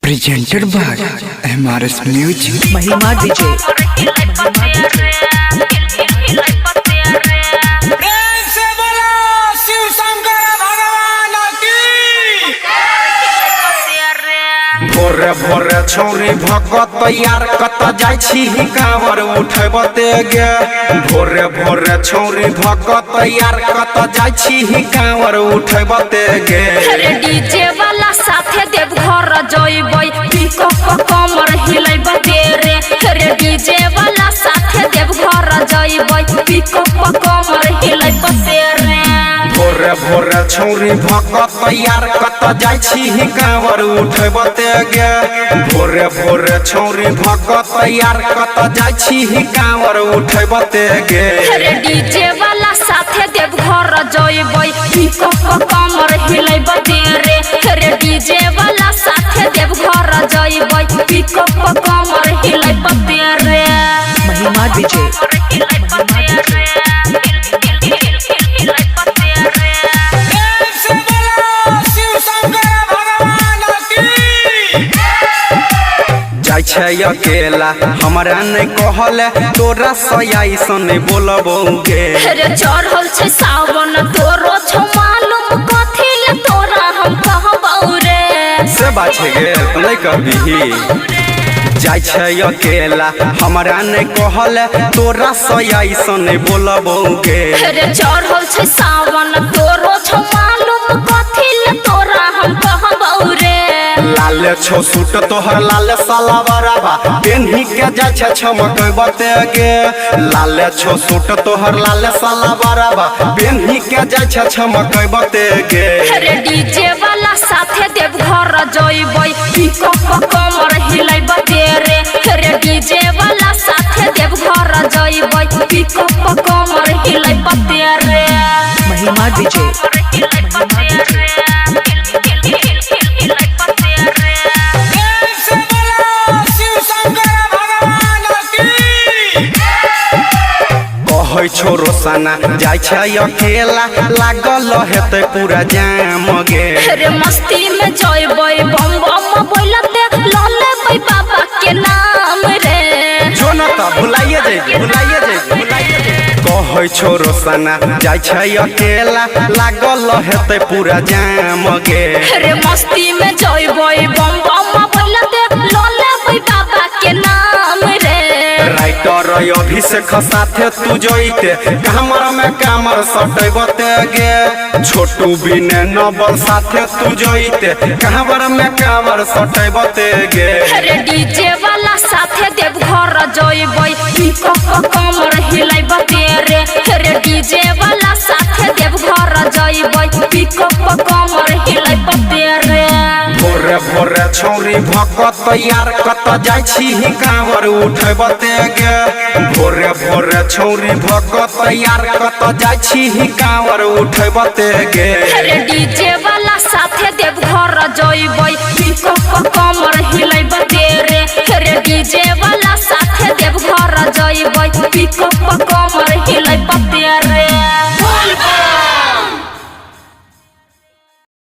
presented by MRS Music. महिमा DJ प्रेम से बोलो शिव शंकर भगवान की। भोरे भोरे छौरी भगत तैयार कत जाइ छी कांवर उठबते गे। भोरे भोरे छौरी भगत तैयार कत जाइ छी कांवर उठबते गे। डीजे वाला साथे देव घर जइबै पिकअप कमर हिलैबते रे डीजे वाला साथे देव घर जइबै पिकअप कमर हिलैबते रे। भोरे भोरे छौरी भगत तैयार कत जाइ छी कांवर उठबते गे। भोरे भोरे छौरी भगत तैयार कत जाइ छी कांवर उठबते गे। डीजे वाला साथे देव घर जइबै पिकअप कमर हिलैबते रे डीजे वाला साथे देव घर जइबै पिकअप कमर हिलैबते रे। महिमा डीजे प्रेम से बोलो शिव शंकर भगवान की। जाइ छै अकेला हमरा नै कहले तोरा सयाई सने बोलबौगे। रे चढ़ल छै सावन तोरो छौ मालूम कथी ले तोरा हम कहबौ रे। से बात छै गे तू नै कहबिही। जाइ छै अकेला हमरा नै कहले तोरा सयाई सने बोलबौगे। रे चढ़ल छै सावन तोरो छौ मालूम कथी ले तोरा हम कहबौ रे। लाले छो सूट तोहर लाले सलवारबा पेन्ही के जाइ छै चमकबते गे। लाले छो सूट तोहर लाले सलवारबा पेन्ही के जाइ छै चमकबते गे। रे डीजे वाला साथे देव घर जइबै पिकअप कमर हिलैबते रे डीजे वाला साथे देव घर जइबै पिकअप कमर हिलैबते रे। महिमा डीजे प्रेम से बोलो शिव शंकर भगवान की। कहै छो रोसना जाइ छै अकेला लागल हेतै पूरा जाम गे। रे मस्ती में जइबै बम बम बोलते ल लेबै बाबा के नाम रे। जो न त भुलाइए जइबे कहै छो रोसना जाइ छै अकेला लागल हेतै पूरा जाम गे। रे मस्ती में जइबै बम बम बोलते ल लेबै बाबा के नाम रे। राइटर अभिषेक साथे तू जइते कामर में कामर सटबते गे। छोटू बिने नबल साथे तू जइते कामर में कामर सटबते गे। रे डीजे वाला साथे देव घर जइबै पिकअप कमर हिलैबते रे डीजे वाला साथे देव घर जइबै पिकअप कमर हिलैबते रे। भोरे भोरे छौरी भगत तैयार कत जाइ छी कांवर उठबते गे। भोरे भोरे छौरी भगत तैयार कत जाइ छी कांवर उठबते गे। रे डीजे वाला साथे देव घर जइबै पिकअप कमर हिलैबते